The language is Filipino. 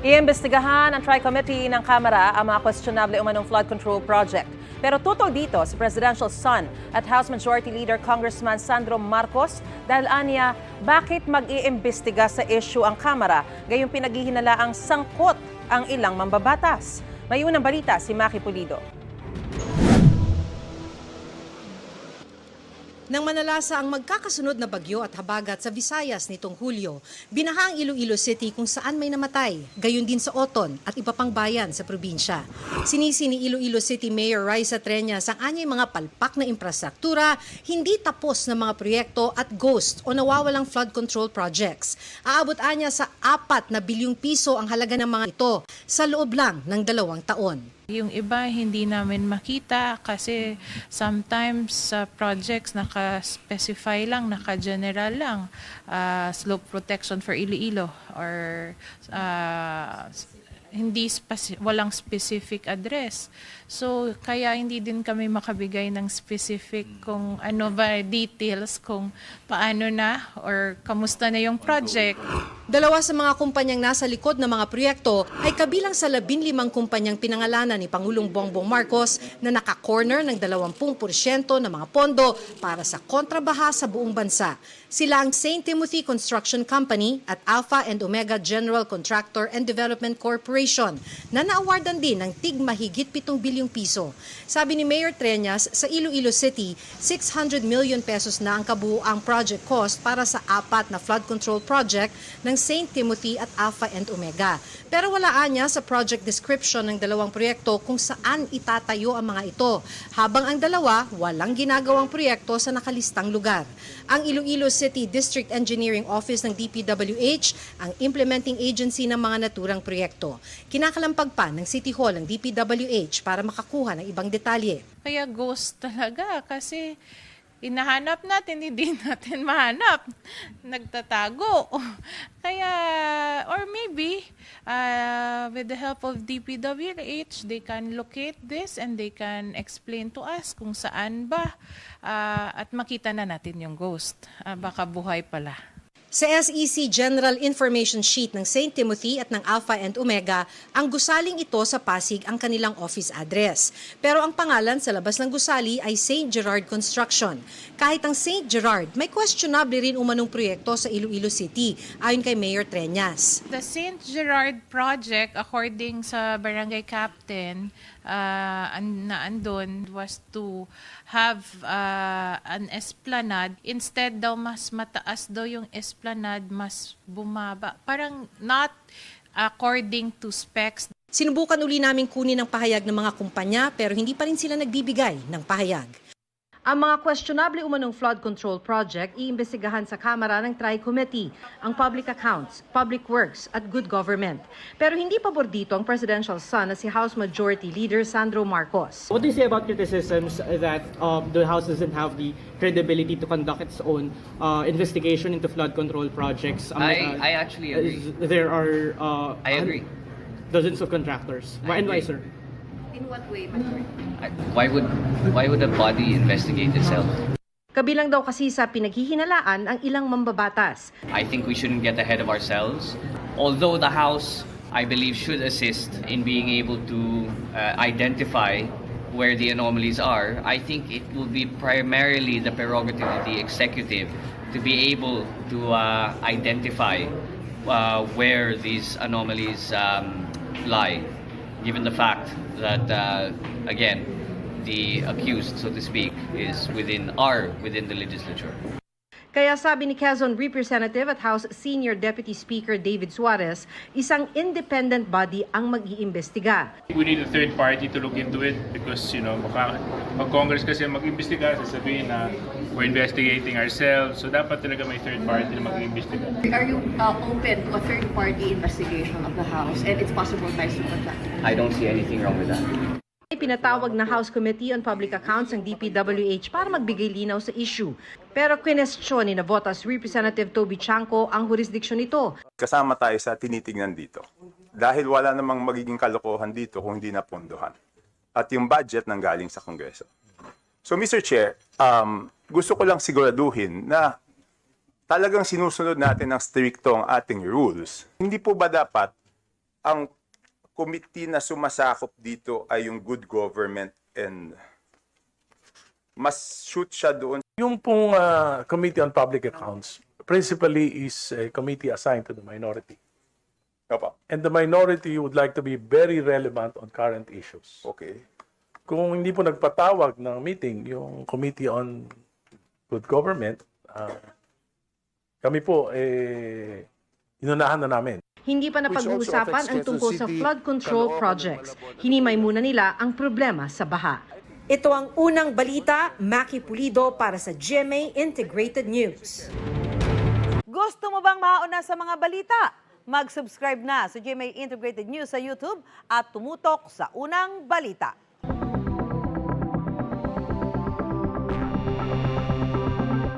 Iimbestigahan ng Tri-Committee ng Kamara ang mga questionable umanong flood control project. Pero tutol dito si Presidential Son at House Majority Leader Congressman Sandro Marcos dahil aniya bakit mag-iimbestiga sa issue ang Kamara gayong pinaghihinalaang sangkot ang ilang mambabatas. May unang balita si Maki Pulido. Nang manalasa ang magkakasunod na bagyo at habagat sa Visayas nitong Hulyo, binaha ang Iloilo City kung saan may namatay, gayon din sa Oton at iba pang bayan sa probinsya. Sinisi ni Iloilo City Mayor Raisa Treñas ang anyay mga palpak na infrastruktura, hindi tapos na mga proyekto at ghost o nawawalang flood control projects. Aabot anya sa 4 na bilyong piso ang halaga ng mga ito sa loob lang ng 2 taon. Yung iba hindi namin makita kasi sometimes sa projects naka-specify lang, naka-general lang, slope protection for Iloilo or walang specific address. So kaya hindi din kami makabigay ng specific kung ano ba details kung paano na or kamusta na yung project. 2 sa mga kumpanyang nasa likod ng mga proyekto ay kabilang sa 15 kumpanyang pinangalanan ni Pangulong Bongbong Marcos na naka-corner ng 20% ng mga pondo para sa kontrabaha sa buong bansa. Sila ang St. Timothy Construction Company at Alpha and Omega General Contractor and Development Corporation na naawardan din ng tig mahigit 7 bilyong piso. Sabi ni Mayor Treñas, sa Iloilo City, 600 million pesos na ang kabuuang project cost para sa 4 na flood control project ng St. Timothy at Alpha and Omega. Pero walaan niya sa project description ng 2 proyekto kung saan itatayo ang mga ito, habang ang 2 walang ginagawang proyekto sa nakalistang lugar. Ang Iloilo City District Engineering Office ng DPWH ang implementing agency ng mga naturang proyekto. Kinakalampag pa ng City Hall ng DPWH para makakuha ng ibang detalye. Kaya ghost talaga kasi hinahanap natin, hindi natin mahanap. Nagtatago. Kaya, or maybe, with the help of DPWH, they can locate this and they can explain to us kung saan ba at makita na natin yung ghost. Baka buhay pala. Sa SEC General Information Sheet ng St. Timothy at ng Alpha and Omega, ang gusaling ito sa Pasig ang kanilang office address. Pero ang pangalan sa labas ng gusali ay St. Gerard Construction. Kahit ang St. Gerard, may questionable rin umanong proyekto sa Iloilo City, ayon kay Mayor Treñas. The St. Gerard project, according sa barangay captain, na andun was to have an esplanade. Instead daw mas mataas daw yung esplanade, mas bumaba. Parang not according to specs. Sinubukan uli naming kunin ang pahayag ng mga kumpanya pero hindi pa rin sila nagbibigay ng pahayag. Ang mga questionable umanong flood control project iimbestigahan sa Kamara ng Tri-Committee, ang Public Accounts, Public Works at Good Government. Pero hindi pabor dito ang Presidential Son na si House Majority Leader Sandro Marcos. What do you say about criticisms that the House doesn't have the credibility to conduct its own investigation into flood control projects? I actually agree. There are I agree. dozens of contractors. I And why, agree. sir? In what way, Majority? Why would a body investigate itself? Kabilang daw kasi sa pinaghihinalaan ang ilang mambabatas. I think we shouldn't get ahead of ourselves. Although the House, I believe, should assist in being able to identify where the anomalies are, I think it will be primarily the prerogative of the executive to be able to identify where these anomalies lie, given the fact that, again, the accused, so to speak, is within the legislature. Kaya sabi ni Quezon Representative at House Senior Deputy Speaker David Suarez, isang independent body ang mag-iimbestiga. We need a third party to look into it because, mag-Congress kasi mag-imbestiga, sasabihin na we're investigating ourselves. So dapat talaga may third party na mag-iimbestiga. Are you open to a third-party investigation of the House and its possible ties to contract? I don't see anything wrong with that. Pinatawag na House Committee on Public Accounts ng DPWH para magbigay linaw sa issue. Pero kwinestyon ni Navotas Representative Toby Chanco ang jurisdiction nito. Kasama tayo sa tinitingnan dito. Dahil wala namang magiging kalokohan dito kung hindi napondohan. At yung budget nanggaling sa Kongreso. So Mr. Chair, gusto ko lang siguraduhin na talagang sinusunod natin ng stricto ang ating rules. Hindi po ba dapat ang committee na sumasakop dito ay yung good government and mas shoot siya doon. Yung pong Committee on Public Accounts principally is a committee assigned to the minority. Opo. And the minority would like to be very relevant on current issues. Okay. Kung hindi po nagpatawag ng meeting yung Committee on Good Government, kami po, inunahan na namin. Hindi pa napag-uusapan ang tungkol sa flood control projects. Hinimay muna nila ang problema sa baha. Ito ang unang balita, Maki Pulido para sa GMA Integrated News. Gusto mo bang mauna sa mga balita? Mag-subscribe na sa GMA Integrated News sa YouTube at tumutok sa unang balita.